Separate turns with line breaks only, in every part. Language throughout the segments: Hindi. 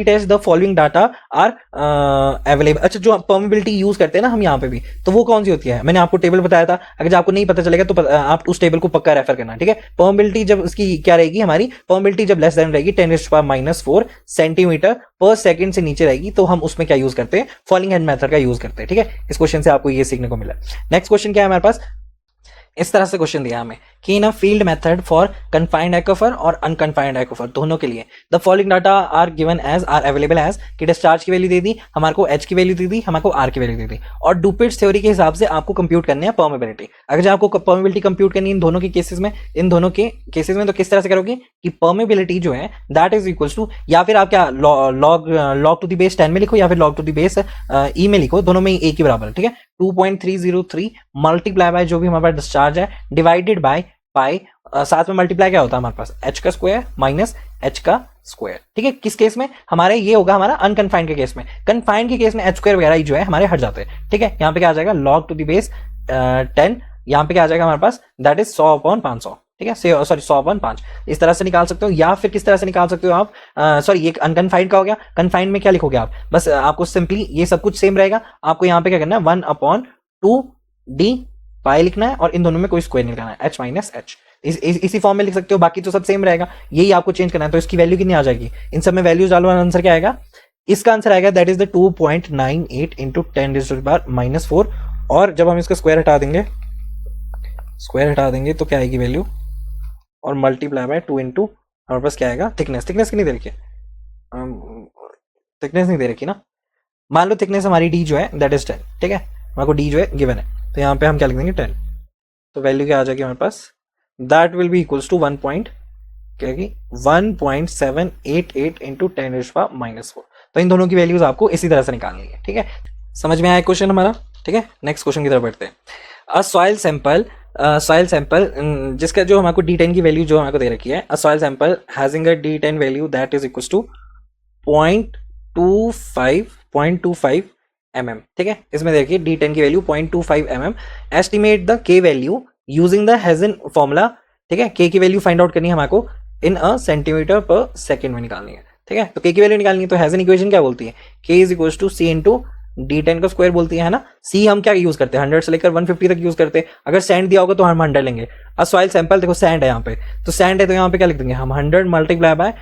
Test the following data are available. अच्छा, जो परमेबिलिटी यूज करते हैं ना हम यहाँ पे भी, तो वो कौन सी होती है? मैंने आपको टेबल बताया था, अगर आपको नहीं पता चलेगा तो आप उस टेबल को पक्का रेफर करना, ठीक है। परमेबिलिटी जब उसकी क्या रहेगी, हमारी परमेबिलिटी जब लेस देन रहेगी 10⁻⁻⁴ सेंटीमीटर पर सेकंड से नीचे रहेगी, तो हम उसमें क्या यूज करते हैं? फॉलिंग हेड मेथड का यूज करते हैं, ठीक है। इस क्वेश्चन से आपको ये सीखने को मिला। नेक्स्ट क्वेश्चन क्या है हमारे पास? इस तरह से क्वेश्चन दिया हमें कि in a field method for confined aquifer और अनकन्फाइंड एक्वाफर दोनों के लिए the following data are given as are available as, कि डिस्चार्ज की वैल्यू दे दी, हमारे को एच की वैल्यू दे दी, हमारे को आर की वैल्यू दे दी, और डुपिट्स थ्योरी के हिसाब से आपको कंप्यूट करनी है परमेबिलिटी। अगर आपको परमेबिलिटी कंप्यूट करनी है इन दोनों के केसेस में, तो किस तरह से करोगे कि परमेबिलिटी जो है दैट इज इक्वल्स टू, या फिर आप क्या लॉग टू द बेस 10 में लिखो या फिर लॉग टू द बेस ई में लिखो, दोनों में एक ही बराबर, ठीक है। 2.303 मल्टीप्लाई बाय जो भी हमारे पास डिस्चार्ज है डिवाइडेड बाय पाई, साथ में मल्टीप्लाई क्या होता है हमारे पास? एच का स्क्वायर माइनस एच का स्क्वायर, ठीक है। किस केस में? हमारे ये होगा हमारा अनकन्फाइंड के केस में। कन्फाइंड के केस में एच स्क्वायर वगैरह जो है हमारे हट जाते हैं, ठीक है। यहाँ पे क्या आ जाएगा? लॉग टू द बेस 10, यहाँ पे क्या आ जाएगा हमारे पास? दैट इज 100/500, ठीक है। सॉरी 100/5 इस तरह से निकाल सकते हो, या फिर किस तरह से निकाल सकते हो आप? सॉरी ये अनकन्फाइंड का हो गया। कन्फाइंड में क्या लिखोगे आप? बस आपको सिंपली ये सब कुछ सेम रहेगा, आपको यहाँ पे क्या करना है? 1/2d पाई लिखना है, और इन दोनों में कोई स्क्वायर नहीं लगाना है, h माइनस एच। इसी फॉर्म में लिख सकते हो, बाकी तो सब सेम रहेगा, यही आपको चेंज करना है। तो इसकी वैल्यू कितनी आ जाएगी? इन सब में वैल्यूज डालो, आंसर क्या आएगा? इसका आंसर आएगा दैट इज द 2.98 इंटू 10⁻⁻⁴, और जब हम इसका स्क्वायर हटा देंगे तो क्या आएगी वैल्यू? और मल्टीप्लाई बाय 2 इंटू हमारे पास क्या आएगा? थिकनेस की नहीं दे रखी है, थिकनेस नहीं दे रखी ना। मान लो थिकनेस हमारी डी जो है दैट इज 10, ठीक है। हमारे को डी जो है गिवन है, तो यहाँ पे हम क्या लिख देंगे? 10। तो वैल्यू क्या आ जाएगी हमारे पास? That will be equals to 1.788 into 10⁻⁻⁴। तो इन दोनों की वैल्यूज आपको इसी तरह से निकालनी है, ठीक है। समझ में आया क्वेश्चन हमारा, ठीक है। नेक्स्ट क्वेश्चन की तरफ बढ़ते हैं। अ सॉइल सैंपल जिसका जो हमारे को D10 की वैल्यू जो हमारे को दे रखी है, a soil sample having a D10 value that is equals to 0.25 mm, ठीक है। इसमें देखिए D10 की value 0.25 mm। Estimate the K value using the Hazen formula, ठीक है। K की वैल्यू फाइंड आउट करनी है हमारे को इन अ सेंटीमीटर पर सेकेंड में निकालनी है, ठीक है। तो K की वैल्यू निकालनी है, तो हेजन इक्वेशन क्या बोलती है? K is equals to C into D10 का स्क्वायर बोलती है ना। C हम क्या यूज करते हैं? 100 से लेकर 150 तक यूज करते हैं। अगर सैंड दिया होगा तो हम 100 लेंगे। सॉइल सैंपल देखो सैंड है यहाँ पे, तो सैंड है तो यहाँ पे क्या लिख देंगे हम? 100 मल्टीप्लाई बाय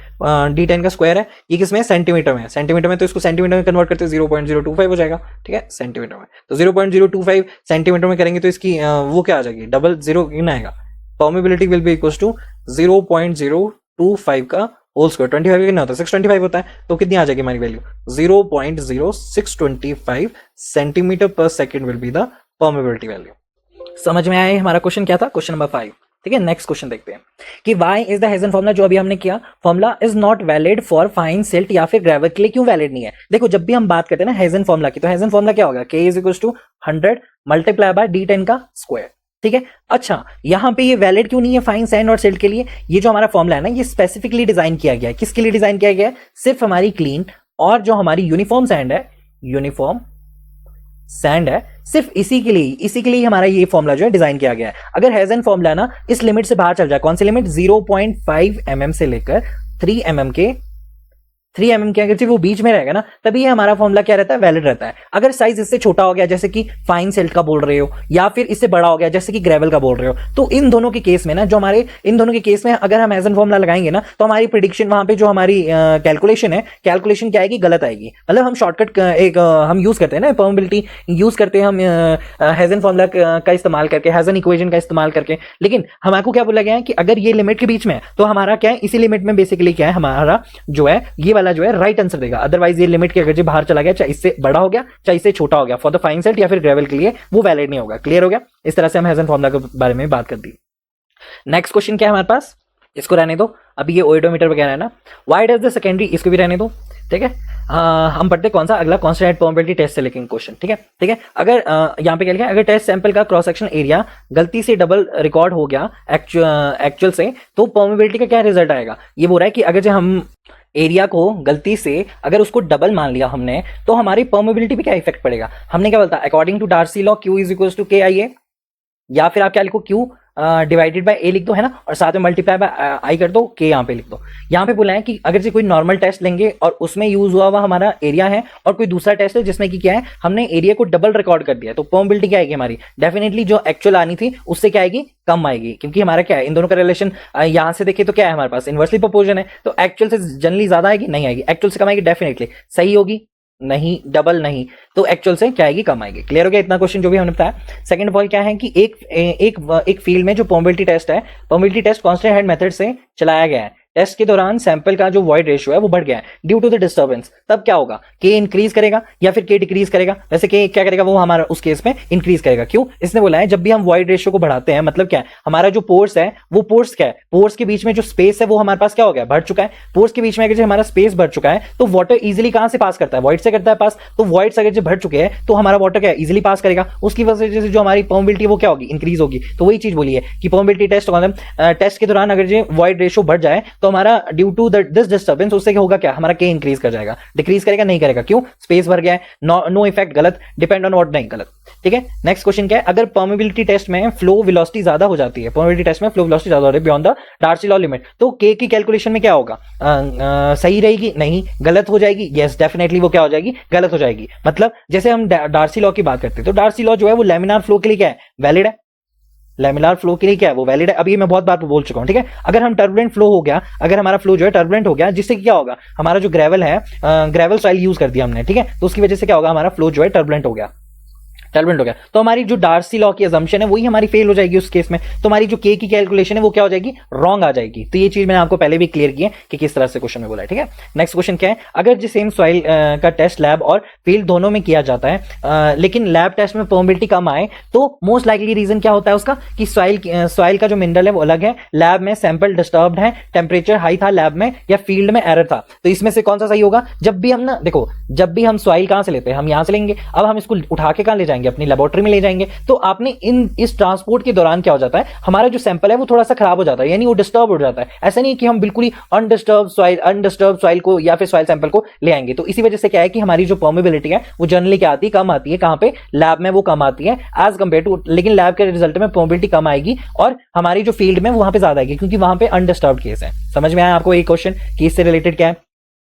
D10 का स्क्वायर है। ये किसमें? सेंटीमीटर में। सेंटीमीटर में तो इसको सेंटीमीटर में कन्वर्ट करते हैं 0.025 हो जाएगा, ठीक है, सेंटीमीटर में। तो 0.025 सेंटीमीटर में करेंगे तो इसकी वो क्या आ जाएगी? डबल जीरो कितना आएगा? Permeability will be equals to 0.025 का होल स्क्वायर। 25 कितना होता है? 625 होता है, तो कितनी आ जाएगी हमारी वैल्यू? 0.0625 सेंटीमीटर पर second will be the permeability value. समझ में आया हमारा क्वेश्चन क्या था? क्वेश्चन नंबर 5, ठीक है। नेक्स्ट क्वेश्चन देखते हैं कि Y is the Hazen formula, जो अभी हमने किया, formula is not valid for fine silt या फिर ग्रेवल के लिए। क्यों वैलिड नहीं है? देखो जब भी हम बात करते हैं ना हेजन फॉर्मूला की, तो हेजन फॉर्मूला क्या होगा? K is equals to 100 multiply by D10 का स्क्वायर, ठीक है। अच्छा, यहां पे ये वैलिड क्यों नहीं है फाइन सैंड और सिल्ट के लिए? ये जो हमारा फॉर्मूला है ना, ये स्पेसिफिकली डिजाइन किया गया है। किसके लिए डिजाइन किया गया है? सिर्फ हमारी क्लीन और जो हमारी यूनिफॉर्म सैंड है, सिर्फ इसी के लिए हमारा ये फॉर्मूला जो है डिजाइन किया गया है। अगर हेजन फॉर्मूला ना इस लिमिट से बाहर चल जाए, कौन सी लिमिट? 0.5 mm से लेकर 3 mm के अगर वो बीच में रहेगा ना, तभी ये हमारा फॉर्मूला क्या रहता है? वैलिड रहता है। अगर साइज इससे छोटा हो गया, जैसे कि फाइन सिल्ट का बोल रहे हो, या फिर इससे बड़ा हो गया जैसे कि ग्रेवल का बोल रहे हो, तो इन दोनों के केस में ना, इन दोनों के केस में अगर हम हेजन फॉर्मूला लगाएंगे ना, तो हमारी प्रिडिक्शन वहां पे जो हमारी कैलकुलेशन क्या आएगी? गलत आएगी। मतलब हम शॉर्टकट हम यूज करते हैं ना, परमेबिलिटी यूज करते हैं हम हेजन फॉर्मूला का इस्तेमाल करके, हेजन इक्वेशन का इस्तेमाल करके। लेकिन हमारे को क्या बोला गया है कि अगर ये लिमिट के बीच में है, तो हमारा क्या है? इसी लिमिट में बेसिकली क्या है? हमारा जो है ये वाला जो है राइट आंसर देगा। अदरवाइज ये लिमिट के अगर जो बाहर चला गया, चाहे इससे बड़ा हो गया चाहे इससे छोटा हो गया, फॉर द फाइन सेल्ट या फिर ग्रेवल के लिए वो वैलिड नहीं होगा। क्लियर हो गया? इस तरह से हम हेजन फॉर्मूला के बारे में बात कर दी। नेक्स्ट क्वेश्चन क्या है हमारे पास? इसको रहने दो, अभी ये ओडोमीटर वगैरह है ना। व्हाई डज द सेकेंडरी, इसको भी रहने दो, ठीक है। हम पढ़ते कौन सा अगला कॉन्स्टेंट प्रोबेबिलिटी टेस्ट से लेकिन क्वेश्चन, ठीक है ठीक है। अगर यहाँ पे क्या लिखा है, अगर टेस्ट सैंपल का क्रॉस सेक्शन एरिया गलती से डबल रिकॉर्ड हो गया एक्चुअल से, तो प्रोबेबिलिटी का क्या रिजल्ट आएगा। ये बोल रहा है कि अगर जो हम एरिया को गलती से अगर उसको डबल मान लिया हमने, तो हमारी प्रोबेबिलिटी पे क्या इफेक्ट पड़ेगा। हमने क्या बोलता, according to Darcy law Q is equals to KIA, या फिर आप क्या लिखो Q डिवाइडेड बाय A लिख दो, है ना, और साथ में मल्टीप्लाई बाय I कर दो, K यहाँ पे लिख दो। यहाँ पे बोला है कि अगर से कोई नॉर्मल टेस्ट लेंगे और उसमें यूज हुआ हमारा एरिया है, और कोई दूसरा टेस्ट है जिसमें कि क्या है हमने एरिया को डबल रिकॉर्ड कर दिया, तो प्रोबेबिलिटी क्या आएगी हमारी, डेफिनेटली जो एक्चुअल आनी थी उससे क्या आएगी, कम आएगी, क्योंकि हमारा क्या है इन दोनों का रिलेशन यहाँ से देखें तो क्या है हमारे पास इनवर्सली प्रोपोर्शन है, तो एक्चुअल से जनरली ज्यादा आएगी, नहीं आएगी, एक्चुअल से कम आएगी, डेफिनेटली सही होगी, नहीं डबल नहीं, तो एक्चुअल से क्या आएगी, कम आएगी। क्लियर हो गया इतना क्वेश्चन जो भी हमने बताया। सेकंड पॉइंट क्या है कि एक फील्ड में जो प्रोबेबिलिटी टेस्ट है, probability test constant head method से चलाया गया है, टेस्ट के दौरान सैंपल का जो वॉइड रेशियो है वो बढ़ गया है ड्यू टू द डिस्टर्बेंस, तब क्या होगा, K इंक्रीज करेगा या फिर K डिक्रीज करेगा। वैसे K क्या करेगा, वो हमारा उस केस में इंक्रीज करेगा। क्यों, इसने बोला है जब भी हम वॉइड रेशियो को बढ़ाते हैं, मतलब क्या है, हमारा जो पोर्स है वो पोर्स क्या है, पोर्स के बीच में जो स्पेस है वो हमारे पास क्या हो गया, बढ़ चुका है। पोर्स के बीच में अगर हमारा स्पेस बढ़ चुका है तो वाटर इजिली कहां से पास करता है, वॉइड से करता है पास, तो वॉइड अगर जो बढ़ चुके हैं तो हमारा वाटर क्या है, इजिली पास करेगा, उसकी वजह से जो हमारी प्रोबेबिलिटी वो क्या होगी, इंक्रीज होगी। तो वही चीज बोली है कि प्रोबेबिलिटी टेस्ट टेस्ट के दौरान अगर जो वॉइड रेशियो बढ़ जाए तो हमारा ड्यू टू दिस डिस्टर्बेंस उससे क्या होगा, क्या हमारा K इंक्रीज कर जाएगा, डिक्रीज करेगा, नहीं करेगा, क्यों, स्पेस भर गया है, नो इफेक्ट, गलत, डिपेंड ऑन व्हाट, नहीं, गलत, ठीक है। नेक्स्ट क्वेश्चन क्या है, अगर प्रोबेबिलिटी टेस्ट में फ्लो वेलोसिटी ज्यादा हो जाती है, प्रोबेबिलिटी टेस्ट में फ्लो वेलोसिटी ज्यादा हो रही है beyond the Darcy law limit, तो K की कैलकुलेशन में क्या होगा, सही रहेगी, नहीं, गलत हो जाएगी, यस डेफिनेटली वो क्या हो जाएगी, गलत हो जाएगी। मतलब जैसे हम डार्सी लॉ की बात करते हैं, तो डार्सी लॉ जो है वो लैमिनार फ्लो के लिए क्या है, वैलिड है, लैमिनार फ्लो के लिए क्या है वो वैलिड है। अभी मैं बहुत बार बोल चुका हूं, ठीक है। अगर हम टर्बुलेंट फ्लो हो गया, अगर हमारा फ्लो जो है टर्बुलेंट हो गया, जिससे क्या होगा, हमारा जो ग्रेवल है, ग्रेवल सॉइल यूज कर दिया हमने, ठीक है, तो उसकी वजह से क्या होगा, हमारा फ्लो जो है टर्बुलेंट हो गया, टर्बुलेंट हो गया, तो हमारी जो डार्सी लॉ की अजम्पशन है वही हमारी फेल हो जाएगी उस केस में, तो हमारी जो K की कैलकुलेशन है वो क्या हो जाएगी, रॉन्ग आ जाएगी। तो ये चीज मैंने आपको पहले भी क्लियर की है कि किस तरह से क्वेश्चन में बोला है, ठीक है। नेक्स्ट क्वेश्चन क्या है, अगर जो सेम सॉइल का टेस्ट लैब और फील्ड दोनों में किया जाता है, लेकिन लैब टेस्ट में प्रोबेबिलिटी कम आए, तो मोस्ट लाइकली रीजन क्या होता है उसका, कि सॉइल का जो मिनरल है वो अलग है, लैब में सैंपल डिस्टर्ब्ड है, टेम्परेचर हाई था लैब में, या फील्ड में एरर था। तो इसमें से कौन सा सही होगा, जब भी हम ना देखो, जब भी हम सॉइल कहां से लेते हैं, हम यहां से लेंगे, अब हम इसको उठा के कहां ले जाएंगे, अपनी लेबोरेटरी में ले जाएंगे, तो आपने इस ट्रांसपोर्ट के दौरान क्या हो जाता है, हमारा जो सैंपल है वो थोड़ा सा खराब हो जाता है, यानी वो डिस्टर्ब हो जाता है। ऐसा नहीं कि हम बिल्कुल ही अनडिस्टर्ब सॉइल को या फिर सॉइल सैंपल को ले आएंगे, तो इसी वजह से क्या है कि हमारी जो परमेबिलिटी है वो जनरली क्या आती है, कम आती है, कहां पे, लैब में वो कम आती है एज कंपेयर टू, लेकिन लैब के रिजल्ट में परमेबिलिटी कम आएगी और हमारी जो फील्ड में वहां पे ज्यादा आएगी, क्योंकि वहां पे अनडिस्टर्ब केस है। समझ में आया आपको ये क्वेश्चन कि इससे रिलेटेड क्या है।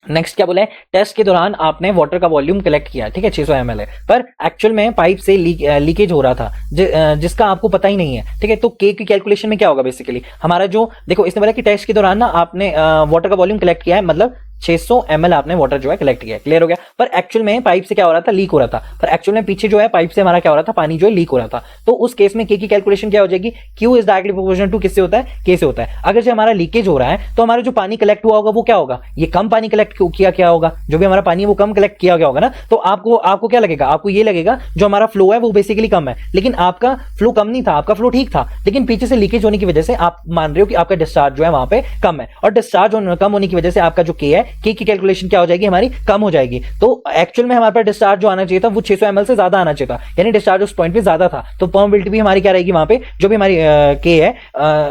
नेक्स्ट क्या बोला है, टेस्ट के दौरान आपने वाटर का वॉल्यूम कलेक्ट किया, ठीक है, 600 ml है, पर एक्चुअल में पाइप से लीकेज हो रहा था, जिसका आपको पता ही नहीं है, ठीक है। तो K की कैलकुलेशन में क्या होगा, बेसिकली हमारा जो देखो, इसने बोला कि टेस्ट के दौरान ना आपने वाटर का वॉल्यूम कलेक्ट किया है, मतलब 600 ml आपने वाटर जो है कलेक्ट किया है, क्लियर हो गया। पर एक्चुअल में पाइप से क्या हो रहा था, लीक हो रहा था, पर एक्चुअल में पीछे जो है पाइप से हमारा क्या हो रहा था, पानी जो है लीक हो रहा था। तो उस केस में K की कैलकुलेशन क्या हो जाएगी, Q is directly proportional to किससे होता है, K से होता है। अगर जो हमारा लीकेज हो रहा है तो हमारा जो पानी कलेक्ट हुआ होगा वो क्या होगा, ये कम पानी कलेक्ट किया क्या होगा, जो भी हमारा पानी है वो कम कलेक्ट किया गया होगा ना। तो आपको क्या लगेगा, आपको ये लगेगा जो हमारा फ्लो है वो बेसिकली कम है, लेकिन आपका फ्लो कम नहीं था, आपका फ्लो ठीक था, लेकिन पीछे से लीकेज होने की वजह से आप मान रहे हो कि आपका डिस्चार्ज जो है वहां पे कम है, और डिस्चार्ज कम होने की वजह से आपका जो K है, K की कैलकुलेशन क्या हो जाएगी, हमारी कम हो जाएगी। तो एक्चुअल में हमारे पास डिस्चार्ज जो आना चाहिए था वो 600 ml से ज्यादा आना चाहिए था, यानी डिस्चार्ज उस पॉइंट पे ज्यादा था, तो परमेबिलिटी भी हमारी क्या रहेगी वहां पे, जो भी हमारी K है,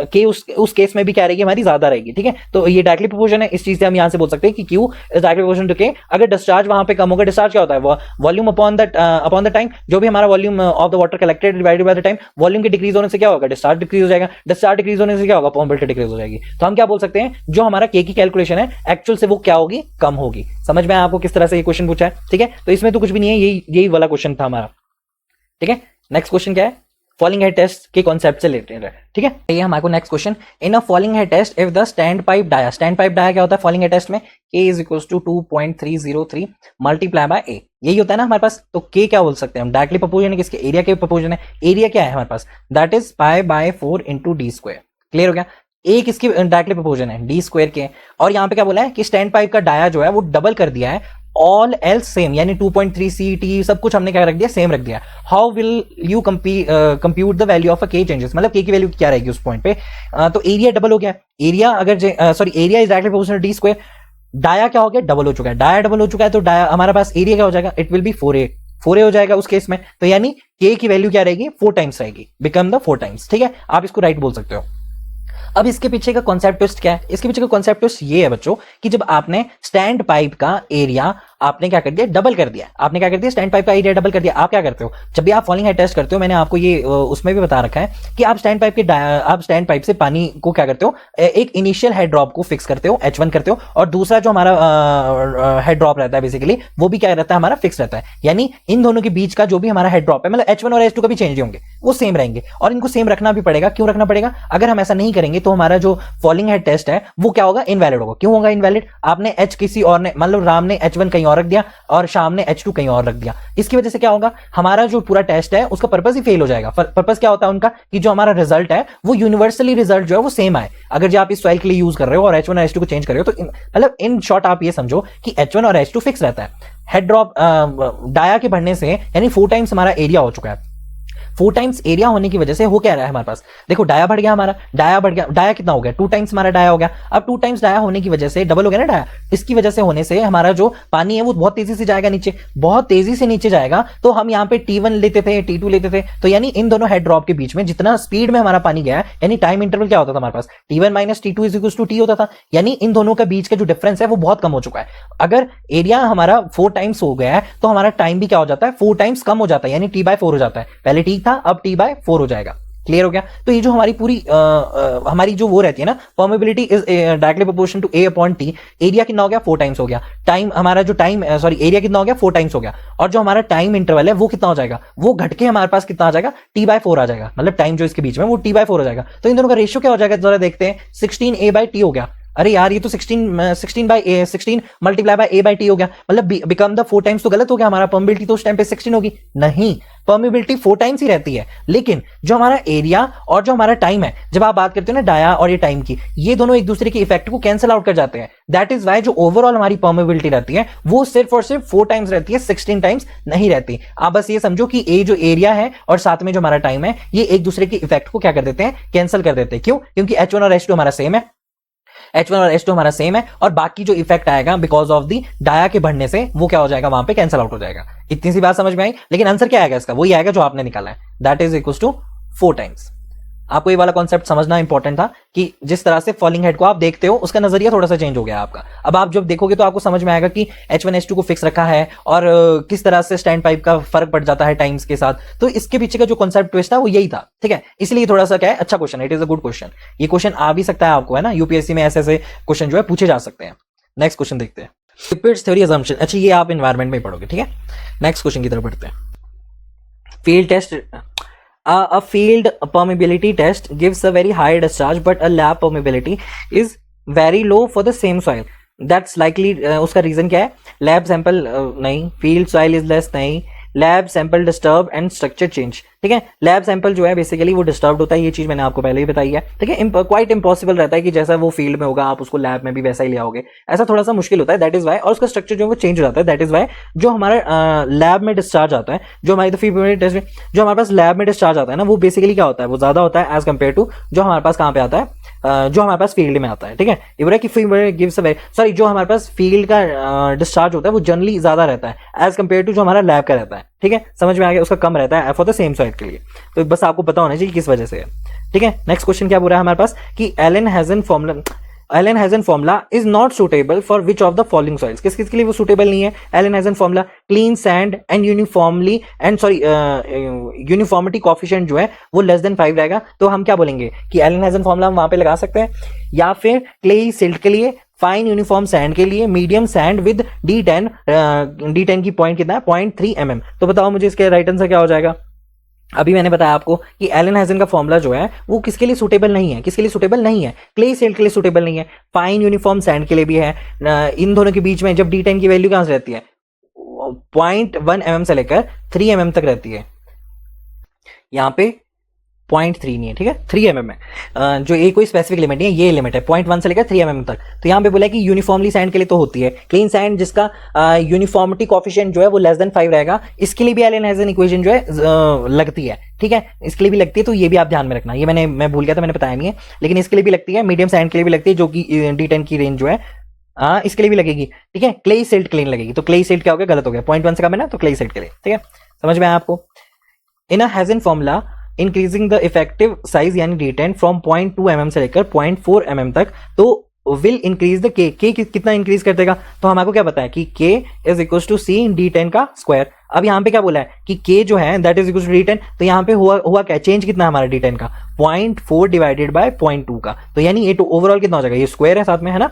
K उस केस में भी क्या रहेगी, हमारी ज्यादा रहेगी, ठीक है। तो ये डायरेक्टली प्रोपोर्शन है, इस चीज से हम यहां से बोल सकते हैं कि Q is directly proportional to K। अगर डिस्चार्ज वहां पे कम होगा, डिस्चार्ज क्या होता है, वॉल्यूम अपॉन द टाइम, जो भी हमारा volume of the water collected divided by the time, volume के डिक्रीज होने से क्या होगा, डिस्चार्ज डिक्रीज हो जाएगा, डिस्चार्ज डिक्रीज होने से क्या होगा, परमेबिलिटी डिक्रीज हो जाएगी। तो हम क्या बोल सकते हैं, जो हमारा K की कैलकुलेशन है एक्चुअल से वो क्या होगी, कम होगी। समझ में आपको किस तरह से ये क्वेश्चन पूछा है, ठीक है। तो इसमें तो कुछ भी नहीं है, यही वाला क्वेश्चन था हमारा, ठीक है। नेक्स्ट क्वेश्चन क्या है, फॉलिंग हेड टेस्ट के कॉन्सेप्ट से रिलेटेड है, ठीक है। ये हमारे को next question, in a falling head test if the stand pipe dia क्या होता है फॉलिंग हेड टेस्ट में, K is equals to 2.303 multiply by A, यही होता है ना हमारे पास। तो K क्या बोल सकते हैं हम, डायरेक्टली प्रोपोर्शन है किसके, एरिया के प्रोपोर्शन है। एरिया क्या है हमारे पास, that is pi by 4 into D square, clear हो गया। A किसकी डायरेक्टली प्रोपोर्शन है, डी स्क्वायर के, और यहाँ पे क्या बोला है कि स्टैंड पाइप का डाया जो है वो डबल कर दिया है, ऑल एल्स सेम, यानी 2.3 CT सब कुछ हमने क्या रख दिया, सेम रख दिया। How will you compute the value of a K changes, मतलब K की वैल्यू क्या रहेगी उस पॉइंट पे। तो एरिया डबल हो गया, एरिया अगर area is directly proportional D square, dia क्या हो गया, डबल हो चुका है, डाया डबल हो चुका है, तो डाया हमारे पास एरिया क्या हो जाएगा, it will be 4a, 4a हो जाएगा उस केस में। तो यानी k की वैल्यू क्या रहेगी, 4 टाइम्स रहेगी, बिकम द 4 टाइम्स। ठीक है, आप इसको राइट बोल सकते हो। अब इसके पीछे का कॉन्सेप्ट ट्विस्ट क्या है, इसके पीछे का कॉन्सेप्ट ट्विस्ट ये है बच्चों कि जब आपने स्टैंड पाइप का एरिया आपने क्या कर दिया, डबल कर दिया, आपने क्या कर दिया, स्टैंड पाइप का एरिया डबल कर दिया। आप क्या करते हो जब भी आप फॉलिंग हेड टेस्ट करते हो, मैंने आपको ये उसमें भी बता रखा है कि आप स्टैंड पाइप से पानी को क्या करते हो, एक इनिशियल हेड ड्रॉप को फिक्स करते हो, H1 करते हो, और दूसरा जो हमारा हेड ड्रॉप रहता है बेसिकली वो भी क्या रहता है, हमारा फिक्स रहता है। यानी इन दोनों के बीच का जो भी हमारा हेड ड्रॉप है, मतलब H1 और H2 कभी चेंज नहीं होंगे, वो सेम रहेंगे, और इनको सेम रखना भी पड़ेगा। क्यों रखना पड़ेगा, अगर हम ऐसा नहीं करेंगे तो हमारा जो फॉलिंग हेड टेस्ट है वो क्या होगा, इनवैलिड होगा। क्यों होगा इनवैलिड, आपने H किसी और ने, मान लो राम ने H1 कहीं और रख दिया और शाम ने H2 कहीं और रख दिया, इसकी वजह से क्या होगा, हमारा जो पूरा टेस्ट है उसका पर्पस ही फेल हो जाएगा। पर्पस क्या होता है उनका, कि जो हमारा रिजल्ट है वो यूनिवर्सली रिजल्ट जो है वो सेम आए। अगर जो आप इस सॉइल के लिए यूज कर रहे हो और H1 और H2 को चेंज कर रहे हो, तो मतलब इन शॉर्ट आप ये समझो कि H1 और H2 फिक्स रहता है। हेड ड्रॉप डाया के बढ़ने से यानी 4 टाइम्स हमारा एरिया हो चुका है। 4 टाइम्स एरिया होने की वजह से हो क्या रहा है हमारे पास, देखो डाया बढ़ गया, हमारा डाया बढ़ गया, डाया कितना हो गया, 2 टाइम्स हमारा डाया हो गया। अब 2 टाइम्स डाया होने की वजह से डबल हो गया ना डाया, इसकी वजह से होने से हमारा जो पानी है वो बहुत तेजी से जाएगा नीचे, बहुत तेजी से नीचे जाएगा। तो हम यहाँ पे T1 लेते थे, T2 लेते थे, तो यानी इन दोनों हेड ड्रॉप के बीच में जितना स्पीड में हमारा पानी गया, यानी टाइम इंटरवल क्या होता था हमारे पास, T1 minus T2 is equal to T होता था। यानी इन दोनों के बीच का जो डिफरेंस है वो बहुत कम हो चुका है। अगर एरिया हमारा 4 टाइम्स हो गया है तो हमारा टाइम भी क्या हो जाता है, 4 टाइम्स कम हो जाता है, यानी T/4 हो जाता है। पहले T था, अब T/4 हो जाएगा। क्लियर हो गया। तो ये जो हमारी पूरी हमारी जो वो रहती है ना, permeability is directly proportional to A/T। Area कितना हो गया, 4 टाइम्स हो गया। टाइम हमारा जो टाइम सॉरी एरिया कितना हो गया, 4 टाइम्स हो गया। और जो हमारा टाइम इंटरवल है वो कितना हो जाएगा, वो घट के हमारे पास कितना आ जाएगा, T/4 आ जाएगा। मतलब टाइम जो इसके बीच में वो T/4 हो जाएगा। तो इन दोनों का रेशियो क्या हो जाएगा, जरा देखते हैं। 16A/T हो गया। अरे यार ये तो 16 मल्टीप्लाई बाय A/T हो गया, मतलब बिकम द 4 टाइम्स। तो गलत हो गया, हमारा परमेबिलिटी तो उस टाइम पे 16 होगी नहीं, परमेबिलिटी 4 टाइम्स ही रहती है। लेकिन जो हमारा एरिया और जो हमारा टाइम है, जब आप बात करते हो ना डाया और ये टाइम की, ये दोनों एक दूसरे के इफेक्ट को कैंसिल आउट कर जाते हैं। दैट इज वाई जो ओवरऑल हमारी परमेबिलिटी रहती है वो सिर्फ और सिर्फ 4 टाइम्स रहती है, 16 टाइम्स नहीं रहती। आप बस ये समझो कि ये जो एरिया है और साथ में जो हमारा टाइम है, ये एक दूसरे के इफेक्ट को क्या कर देते हैं, कैंसिल कर देते हैं। क्यों, क्योंकि H1 और H2 हमारा सेम है, H1 और H2 हमारा सेम है, और बाकी जो इफेक्ट आएगा बिकॉज ऑफ दी डाया के बढ़ने से वो क्या हो जाएगा, वहां पे कैंसिल आउट हो जाएगा। इतनी सी बात समझ में आई। लेकिन आंसर क्या आएगा इसका, वही आएगा जो आपने निकाला है, that is equal to 4 times. आपको ये वाला कॉन्सेप्ट समझना इंपॉर्टेंट था कि जिस तरह से फॉलिंग हेड को आप देखते हो उसका नजरिया थोड़ा सा चेंज हो गया आपका। अब आप जब देखोगे तो आपको समझ में आएगा कि H1 H2 को फिक्स रखा है और किस तरह से स्टैंड पाइप का फर्क पड़ जाता है टाइम्स के साथ। तो इसके पीछे का जो कॉन्सेप्ट ट्विस्ट था वो यही था, ठीक है। इसलिए थोड़ा सा क्या है, अच्छा question, it is a good question. ये क्वेश्चन आ भी सकता है आपको, है ना, यूपीएससी में ऐसे ऐसे क्वेश्चन जो है पूछे जा सकते हैं। नेक्स्ट क्वेश्चन देखते हैं, लिपिड्स थ्योरी असम्पशन। अच्छा ये आप एनवायरमेंट में पढ़ोगे, ठीक है। नेक्स्ट क्वेश्चन की तरफ बढ़ते हैं। Field test, a field permeability test gives a very high discharge but a lab permeability is very low for the same soil. That's likely उसका रीजन क्या है, लैब सैंपल नहीं, फील्ड सॉइल इज लेस नहीं, lab sample disturb and structure change. ठीक है, लैब सैंपल जो है बेसिकली वो डिस्टर्ब होता है, ये चीज मैंने आपको पहले ही बताई है। ठीक है, क्वाइट इम्पॉसिबल रहता है कि जैसा वो फील्ड में होगा आप उसको लैब में भी वैसा ही ले आओगे, ऐसा थोड़ा सा मुश्किल होता है। दैट इज वाई, और उसका स्ट्रक्चर जो है वो चेंज हो जाता है। दैट इज वाई जो हमारा लैब में डिस्चार्ज आता है, जो हमारी टेस्ट में जो हमारे पास लैब में डिस्चार्ज आता है ना, वो बेसिकली क्या होता है, वो ज्यादा होता है एज कम्पेयर टू जो हमारे पास कहाँ पे आता है, जो हमारे पास फील्ड में आता है। ठीक है, सॉरी जो हमारे पास फील्ड का डिस्चार्ज होता है वो जनरली ज्यादा रहता है एज कम्पेयर टू जो हमारा लैब का रहता है। ठीक है, समझ में आ गया, उसका कम रहता है फॉर द सेम सॉइल के लिए। तो बस आपको पता होना चाहिए किस वजह से है। ठीक है, नेक्स्ट क्वेश्चन क्या बोल रहा है हमारे पास कि Allen-Hazen formula is not suitable for which of the following soils। किस किस के लिए वो suitable नहीं है Allen-Hazen formula? clean sand and uniformity coefficient जो है वो less than 5 रहेगा। तो हम क्या बोलेंगे कि Allen-Hazen formula हम वहां पे लगा सकते हैं, या फिर clay silt के लिए, फाइन यूनिफॉर्म सैंड के लिए, मीडियम सैंड विद D10 की पॉइंट कितना है 0.3 mm। तो बताओ मुझे इसके राइट आंसर क्या हो जाएगा। अभी मैंने बताया आपको कि एलन-हेजन का फॉर्मूला जो है वो किसके लिए सूटेबल नहीं है, किसके लिए सूटेबल नहीं है, क्ले सिल्ट के लिए सूटेबल नहीं है, फाइन यूनिफॉर्म सैंड के लिए भी है। इन दोनों के बीच में जब D10 की वैल्यू कहां से रहती है, 0.1 mm से लेकर 3 mm तक रहती है। यहाँ पे 0.3 नहीं है, ठीक है, 3 mm है। जो ये कोई स्पेसिफिक लिमिट नहीं है, ये लिमिट है 0.1 से लेकर 3 mm तक। तो यहाँ पे बोला कि यूनिफॉर्मली सैंड के लिए तो होती है, क्लीन सैंड जिसका यूनिफॉर्मिटी कोफिशिएंट जो है वो लेस देन 5 रहेगा, इसके लिए भी एलन-हेजन इक्वेशन जो है लगती है। ठीक है, इसके लिए भी लगती है, तो ये भी आप ध्यान में रखना। ये मैं भूल गया था, मैंने बताया नहीं है, लेकिन इसके लिए भी लगती है, मीडियम सैंड के लिए भी लगती है, जो कि D10 की रेंज जो है इसके लिए भी लगेगी, ठीक है, क्ले सिल्ट क्लीन लगेगी, तो क्ले सिल्ट क्या हो गया, गलत हो गया, 0.1 से कम है ना, तो क्ले सिल्ट के लिए, ठीक है, समझ में आया आपको। In a Hazen formula increasing the effective size यानी D10 फ्रॉम 0.2 mm से लेकर 0.4 mm तक, तो विल इंक्रीज द के कितना इंक्रीज कर देगा, तो हमको क्या पता है कि के is equal to C D10 का स्क्वायर। अब यहाँ पे क्या बोला है कि के जो है that is equal to D10, तो यहाँ पे हुआ क्या, चेंज कितना है हमारा D10 का, 0.4 डिवाइडेड बाय 0.2 का, तो यानी ये तो ओवरऑल कितना हो जाएगा, ये स्क्वायर है साथ में, है ना,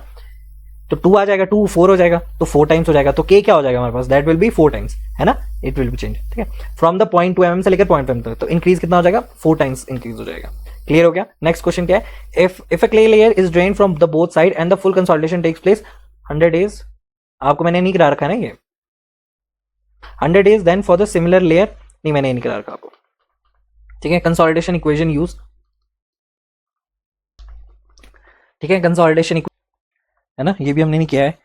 तो 2 आ जाएगा, 2 4 हो जाएगा, तो 4 टाइम्स हो जाएगा, तो के क्या हो जाएगा हमारे पास, दैट विल बी 4 टाइम्स, है ना, इट विल बी चेंज, ठीक है, फ्रॉम द 0.2 mm से लेकर 0.5 mm तक, तो इंक्रीज कितना हो जाएगा, 4 टाइम्स इंक्रीज हो जाएगा। क्लियर हो गया। नेक्स्ट क्वेश्चन क्या है, if a clay layer is drain from the both side and the full consolidation takes place 100 days, आपको मैंने नहीं करा रखा है ना ये 100 days, then for the similar layer, नहीं मैंने नहीं करा रखा आपको, ठीक है, कंसोलिडेशन इक्वेशन यूज, ठीक है, कंसोलिडेशन है ना, ये भी हमने नहीं किया है,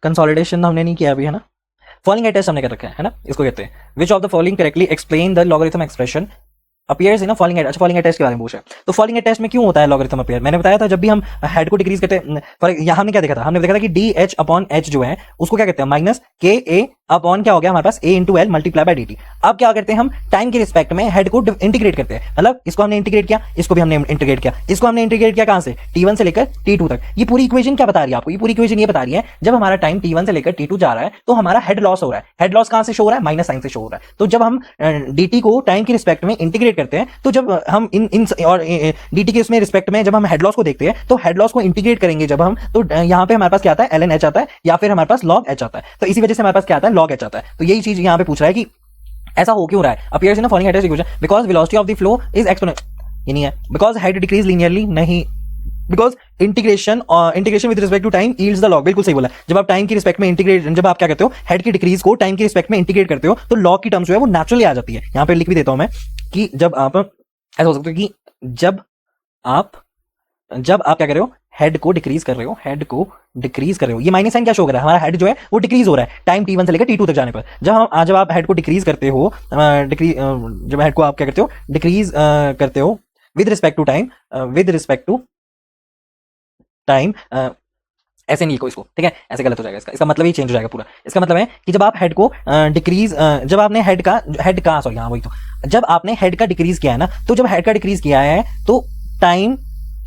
कंसोलिडेशन हमने नहीं किया अभी, है ना, फॉलोइंग टेस्ट हमने कर रखा है ना, इसको कहते हैं which of the following correctly explain the logarithm expression appears in a falling edge. अच्छा, फॉलिंग एज टेस्ट के बारे में पूछा है, तो फॉलिंग एज टेस्ट में क्यों होता है लॉगरिथम अपीयर, मैंने बताया था जब भी हम हेड को डिक्रीज करते हैं, यहाँ हमने क्या देखा था, हमने देखा था कि डी एच अपॉन एच जो है उसको क्या कहते हैं, माइनस के ए अपॉन क्या हो गया हमारे पास, A into L multiply by D T. अब क्या करते हैं हम टाइम के रिस्पेक्ट में हेड को इंटीग्रेट करते हैं, मतलब इसको हमने इंटीग्रेट किया, इसको भी हमने इंटीग्रेट किया, इसको हमने इंटीग्रेट किया कहां से, T1 से लेकर T2 तक। ये पूरी इक्वेशन क्या बता रही है आपको, ये पूरी इक्वेशन ये बता रही है जब हमारा टाइम T1 से लेकर T2 जा रहा है तो हमारा हेड लॉस हो रहा है, हेड लॉस कहां से शो हो रहा है, माइनस साइन से शो हो रहा है। तो जब हम dt को टाइम के रिस्पेक्ट में इंटीग्रेट करते हैं, तो जब हम इन और dt के उसमें रिस्पेक्ट में जब हम हेड लॉस को देखते हैं, तो हेड लॉस को इंटीग्रेट करेंगे जब हम, तो यहाँ पे हमारे पास क्या आता है, ln h आता है, या फिर हमारे पास log h आता है, तो इसी वजह से हमारे पास क्या आता है, log h आता है। तो यही चीज यहाँ पे पूछ रहा है कि ऐसा हो क्यों रहा है, appears in following as equation because velocity of the flow is exponential, ये नहीं है, बिकॉज हेड डिक्रीज लीनियरली, नहीं, because integration with respect to time yields the log, बिल्कुल सही बोला, जब आप टाइम की रिस्पेक्ट में इंटीग्रेट, जब आप क्या करते हो हेड की डिक्रीज को टाइम की रिस्पेक्ट में इंटीग्रेट करते हो, तो लॉग की टर्म्स जो है वो नेचुरली आ जाती है। यहाँ पे लिख भी देता हूं मैं कि जब आप ऐसा हो सकता है कि जब आप क्या कर रहे हो, हेड को डिक्रीज कर रहे हो, हेड को डिक्रीज कर रहे हो, ये माइनस साइन क्या शो कर रहा है, हमारा हेड जो है वो डिक्रीज हो रहा है टाइम T1 से लेकर T2 तक जाने पर। जब आप हेड को डिक्रीज करते हो, जब हेड को आप क्या करते हो, डिक्रीज करते हो विद रिस्पेक्ट टू टाइम, ऐसे नहीं लिखो इसको, ठीक है, ऐसे गलत हो जाएगा, इसका मतलब ही चेंज हो जाएगा पूरा। इसका मतलब है कि जब आप हेड को डिक्रीज, जब आपने हेड का सॉरी, हाँ वही, तो जब आपने हेड का डिक्रीज किया है ना, तो जब हेड का डिक्रीज किया है तो टाइम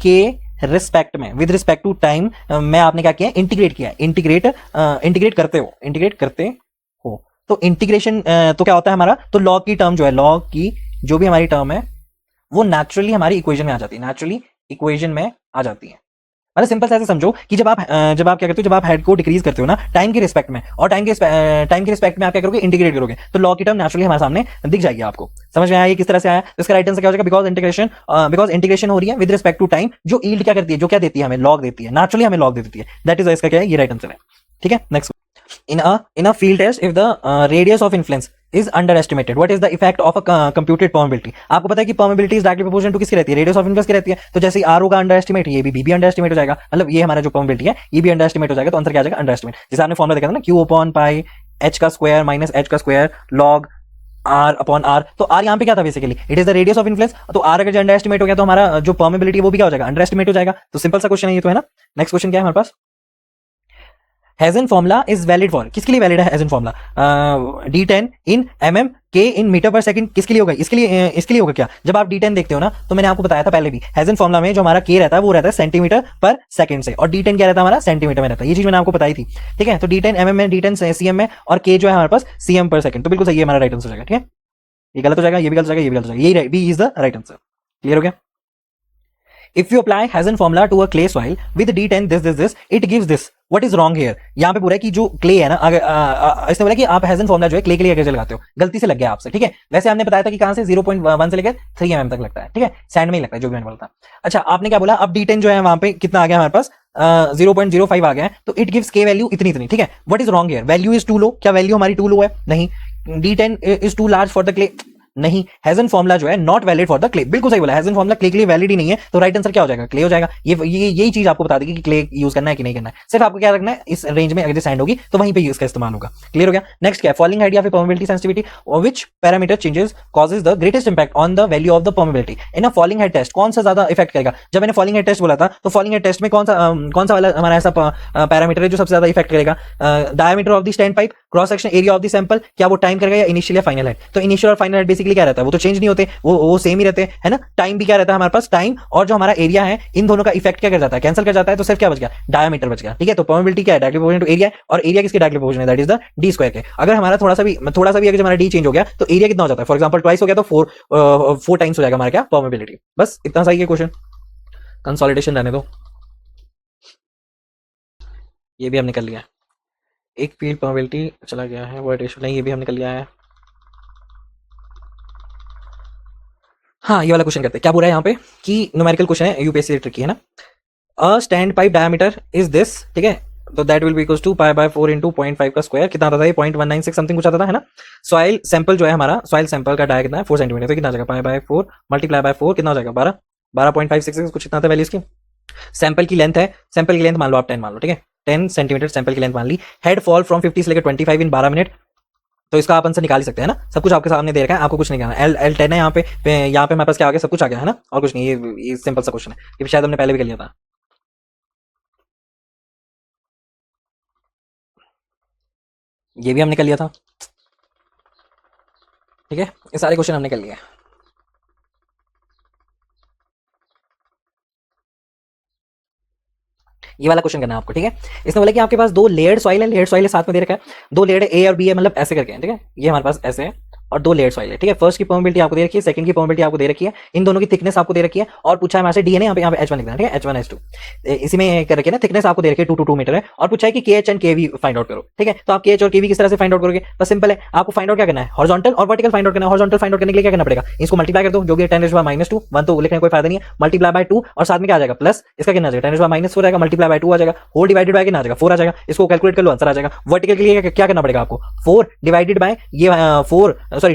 के रिस्पेक्ट में, विद रिस्पेक्ट टू टाइम में आपने क्या किया, इंटीग्रेट किया है, इंटीग्रेट करते हो, तो इंटीग्रेशन तो क्या होता है हमारा, तो लॉग की टर्म जो है, लॉग की जो भी हमारी टर्म है वो नेचुरली हमारी इक्वेशन में आ जाती है, नेचुरली इक्वेशन में आ जाती है। मतलब सिंपल से ऐसे समझो कि जब आप क्या करते हो, जब आप हेड को डिक्रीज करते हो ना टाइम के रिस्पेक्ट में, और टाइम के रिस्पेक्ट में आप क्या करोगे, इंटीग्रेट करोगे, तो लॉ की टर्म नेचुरली हमारे सामने दिख जाएगी आपको। समझ में आया ये किस तरह से आया, तो इसका राइट आंसर क्या हो जाएगा, बिकॉज इंटीग्रेशन हो रही है विद रिस्पेक्ट टू टाइम, जो यील्ड क्या करती है, जो क्या देती है हमें, लॉग देती है, नेचुरली हमें लॉग देती है, दैट इज इसका क्या है, ये राइट आंसर है। ठीक है, next, in a field test if the radius of influence is underestimated what is the effect of a computed permeability। आपको पता है कि permeability is directly proportional to किसकी रहती है, radius of influence की रहती है, तो जैसे R होगा अंडर एस्टिमेट, ये भी अंडर एस्टिमेट हो जाएगा, मतलब ये हमारा जो permeability है ये भी अंडर एस्टिमेट हो जाएगा, तो आंसर क्या आ जाएगा, अंडर एस्टिमेट। जैसे आपने फॉर्मूला देखा था ना, Q अपॉन पाई h का स्क्वायर माइनस h का square log R upon R, तो R यहाँ पे क्या था basically, it is the radius of influence, तो R अगर अंडर एस्टिमेट हो गया तो हमारा जो परमेबिलिटी वो भी क्या हो जाएगा, अंडर एस्टिमेट हो जाएगा। तो सिंपल सा क्वेश्चन है ये, तो है ना। नेक्स्ट क्वेश्चन क्या है हमारे पास, हेजन फॉर्मूला इज वैलिड फॉर, किसके लिए वैलिड है हेजन formula, D10 in mm K in metre पर सेकंड, किसके लिए होगा, इसके लिए होगा क्या, जब आप D10 देखते हो ना, तो मैंने आपको बताया था पहले भी, हेजन फॉर्मूला में जो हमारा K रहता है वो रहता है सेंटीमीटर पर सेकंड से, और D10 क्या रहता है हमारा, सेंटीमीटर में रहता है, ये चीज मैंने आपको बताई थी। ठीक है, तो D10 mm में, D10 cm में, और K जो है हमारे पास cm पर सेकंड, तो बिल्कुल सही है, हमारा राइट आंसर हो जाएगा। ठीक है, ये गलत हो जाएगा, ये भी गलत हो जाएगा, ये भी गलत हो जाएगा, यही B is the right answer. Clear हो गया। If you apply Hazen formula to a clay soil with D10 this, it gives this. What is wrong here? यहाँ पे पूरा है कि जो क्ले है ना, अगर इसने बोला कि आप हेजन फॉर्मूला जो है क्ले के लिए कैसे लगाते हो, गलती से लग गया आपसे। ठीक है, वैसे हमने बताया था कि कहां से 0.1 से लेकर 3 mm तक लगता है। ठीक है, सैंड में ही लगता है, जो भी मैंने बोला था। अच्छा, आपने क्या बोला, अब D10 जो है वहां पे कितना आ गया हमारे पास, 0.05 आ गया है, तो इट गिव्स K वैल्यू इतनी। ठीक है, what is wrong here, value is too low, क्या वैल्यू हमारी टू लो है, नहीं, D10 is too large for the clay, नहीं, हेजन फॉर्मूला जो है not valid for the clay, बिल्कुल सही बोला, हेजन फॉर्मूला क्ले के लिए वैलिड ही नहीं है, तो राइट आंसर क्या हो जाएगा, क्ले हो जाएगा। ये यही चीज आपको बता देगी कि क्ले यूज करना है कि नहीं करना है, सिर्फ आपको क्या रखना है, इस रेंज में अगर सैंड होगी तो वहीं पे इसका इस्तेमाल होगा। क्लियर हो गया। नेक्स्ट क्या है, following idea of permeability sensitivity, which parameter changes causes the greatest impact on the value of the permeability in a following head test, कौन सा ज्यादा इफेक्ट करेगा। जब मैंने फॉलोइंग हेड टेस्ट बोला था, तो फॉलोइंग हेड टेस्ट में कौन सा वाला हमारा ऐसा पैरामीटर है जो सबसे ज्यादा इफेक्ट करेगा, diameter of the stand pipe, cross section area of the sample, क्या वो टाइम करेगा या इनिशियल या फाइनल हेड। तो इनिशियल और फाइनल हेड बेसिकली क्या रहता है, वो तो चेंज नहीं होते, वो सेम ही रहते हैं, है ना। टाइम भी क्या रहता है हमारे पास, टाइम और जो हमारा एरिया है, इन दोनों का इफेक्ट क्या कर जाता है, कैंसिल कर जाता है, तो सिर्फ क्या बच गया, डायमीटर बच गया। ठीक है, तो परमेबिलिटी क्या है, डायरेक्टली प्रोपोर्शनल टू एरिया, और एरिया किसके डायरेक्टली प्रोपोर्शनल है, that is the D square के। अगर हमारा थोड़ा सा भी अगर हमारा डी चेंज हो गया तो एरिया कितना हो जाता है, फॉर एग्जांपल ट्वाइस हो गया तो 4 टाइम्स हो जाएगा हमारा क्या, परमेबिलिटी। बस इतना सही है क्वेश्चन, कंसोलिडेशन रहने दो, ये भी हमने कर लिया है। एक फील्ड परमेबिलिटी चला गया है, वर्ड रेशियो नहीं, ये भी हमने कर लिया है। हाँ, ये वाला क्वेश्चन करते हैं, क्या बोल रहा है यहाँ पे कि न्यूमेरिकल क्वेश्चन है, यूपीएससी ट्रिकी है ना। A stand pipe diameter is this, ठीक है, तो that will be equals to pi by 4 into 0.5 का स्क्वायर, कितना आता था ये 0.196 समथिंग कुछ आता था, है ना। सॉइल सैंपल जो है हमारा, सॉइल सैंपल का डाया कितना है 4 सेंटीमीटर, तो कितना आ जाएगा पाई बाय 4 मल्टीप्लाई बाय 4 कितना हो जाएगा 12.566 कुछ इतना था वैल्यू इसकी। सैंपल की लेंथ है, सैंपल की लेंथ मान लो आप 10 मान लो, ठीक है, 10 सेंटीमीटर सैंपल की लेंथ मान ली। हेड फॉल फ्रॉम 50 से लेकर 25 इन 12 मिनट, तो इसका आप आंसर निकाल ही सकते हैं ना, सब कुछ आपके सामने दे रखा है, आपको कुछ नहीं करना। एल 10 है यहाँ पे हमारे पास क्या आ गया, सब कुछ आ गया है ना, और कुछ नहीं, ये सिंपल सा क्वेश्चन है, ये शायद हमने पहले भी कर लिया था। ये भी हमने कर लिया था, ठीक है, ये सारे क्वेश्चन हमने कर लिए। ये वाला क्वेश्चन करना है आपको, ठीक है। इसने बोला कि आपके पास 2 लेयर्ड सॉइल है, लेयर्ड सॉइल है साथ में दे रखा है, 2 लेयर्ड ए और बी है, मतलब ऐसे करके है, ठीक है, ये हमारे पास ऐसे है, और 2 लेयर्ड सॉइल है, ठीक है। फर्स्ट की परमेबिलिटी आपको दे रखी है, सेकंड की परमेबिलिटी आपको दे रखी है, इन दोनों की थिकनेस आपको दे रखी है, और पूछा है हमारे से डी है ना, यहाँ पे H1 लिखना है, ठीक है, H1 H2 इसी में कर रखी है ना, थिकनेस आपको दे रखी है 2 to 2 मीटर है, और पूछा है कि KH and KV find out करो, ठीक है। तो आप KH और KV किस तरह से फाइंड आउट करोगे, बस सिंपल है, आपको फाइंड आउट क्या करना है, हॉरिजॉन्टल और वर्टिकल फाइंड आउट करना है। हॉरिजॉन्टल फाइंड आउट करने के लिए क्या करना पड़ेगा, इसको मल्टीप्लाई कर दो, जो कि 10⁻², 1 तो लिखने कोई फायदा नहीं है, मल्टीप्लाई बाय 2, और साथ में क्या आ जाएगा प्लस, इसका कितना आ जाएगा 10⁻4 आएगा, मल्टीप्लाई बाय 2 आ जाएगा, होल डिवाइडेड बाय कितना आ जाएगा 4 आ जाएगा, इसको कैलकुलेट कर लो आंसर आ जाएगा। वर्टिकल के लिए क्या करना पड़ेगा आपको, 4 डिवाइडेड बाय ये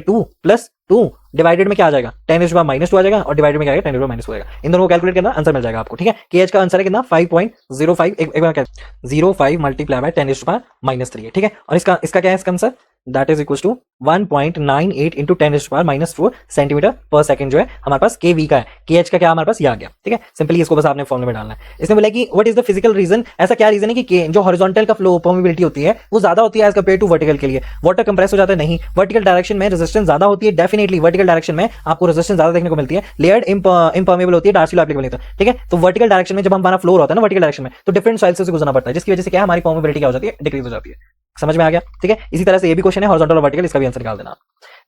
2 प्लस 2 डिवाइडेड में क्या आ जाएगा 10⁻² आ जाएगा, और डिवाइडेड में क्या आएगा 10⁻² आएगा, इन दोनों को कैलकुलेट करना, आंसर मिल जाएगा आपको, ठीक है। केएच का आंसर है कितना 5.05, एक बार 05 मल्टीप्लाई बाय 10⁻³ है, ठीक है। और इसका क्या है इसका answer, that is equals to 1.98 into 10⁻⁴ centimetre per second जो है हमारे पास केवी का है, केएच का क्या हमारे पास ये आ गया, ठीक है। सिंपली इसको बस आपने फॉर्मूले में डालना है। इसने बोला कि what is the physical reason, ऐसा क्या रीजन है कि जो हॉरिजॉन्टल का फ्लो परमेबिलिटी होती है वो ज्यादा होती है एज कंपेयर टू वर्टिकल के लिए, वाटर कंप्रेस हो जाता है, नहीं, वर्टिकल डायरेक्शन में रेजिस्टेंस ज्यादा होती है, डेफिनेटली वर्टिकल डायरेक्शन में आपको रेजिस्टेंस ज्यादा देखने को मिलती है, लेयर्ड इम्पर्मेबल होती है, डार्सिलो एप्लीकेबल होता है, ठीक है। तो वर्टिकल डायरेक्शन में जब हमारा फ्लोर होता है ना वर्टिकल डायरेक्शन में, तो डिफरेंट सॉइल से गुजरना पड़ता है, जिसकी वजह से क्या हमारी परमेबिलिटी क्या हो जाती है, डिक्रीज हो जाती है। समझ में आ गया, ठीक है। इसी तरह से ये भी क्वेश्चन है हॉरिजॉन्टल और वर्टिकल, इसका भी आंसर निकाल देना।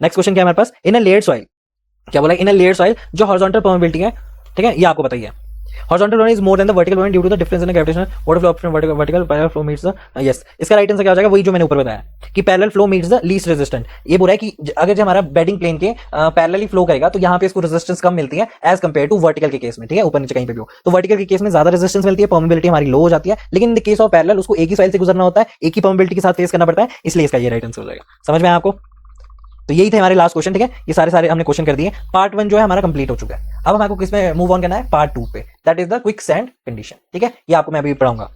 नेक्स्ट क्वेश्चन क्या है हमारे पास, इन अ लेयर्ड सॉइल, क्या बोला, इन अ लेयर्ड सॉइल जो हॉरिजॉन्टल परमेबिलिटी है, ठीक है, ये आपको बताइए, horizontal one is more than the vertical one due to the difference in gravitational water flow option, vertical parallel flow meets the, yes, इसका राइट आंसर क्या हो जाएगा, वही जो मैंने ऊपर बताया कि parallel flow meets the least resistant. ये बोल रहा है कि अगर जो हमारा बेडिंग प्लेन के पैरेलली फ्लो करेगा तो यहाँ पे इसको रेजिस्टेंस कम मिलती है एज कंपेयर टू वर्टिकल के केस में, ठीक है, ऊपर नीचे कहीं पे भी हो, तो वर्टिकल के केस में ज्यादा रेजिस्टेंस मिलती है, परमेबिलिटी हमारी लो हो जाती है, लेकिन in the case of parallel उसको एक ही सॉइल से गुजरना होता है, एक ही परमेबिलिटी के साथ फेस करना पड़ता है, इसलिए इसका ये राइट आंसर हो जाएगा। समझ में आया आपको, तो यही थे हमारे लास्ट क्वेश्चन, ठीक है, ये सारे हमने क्वेश्चन कर दिए, पार्ट 1 जो है हमारा कंप्लीट हो चुका है। अब हमको किस में मूव ऑन करना है, पार्ट 2 पे, that is the quick sand condition, ठीक है, ये आपको मैं अभी पढ़ाऊंगा।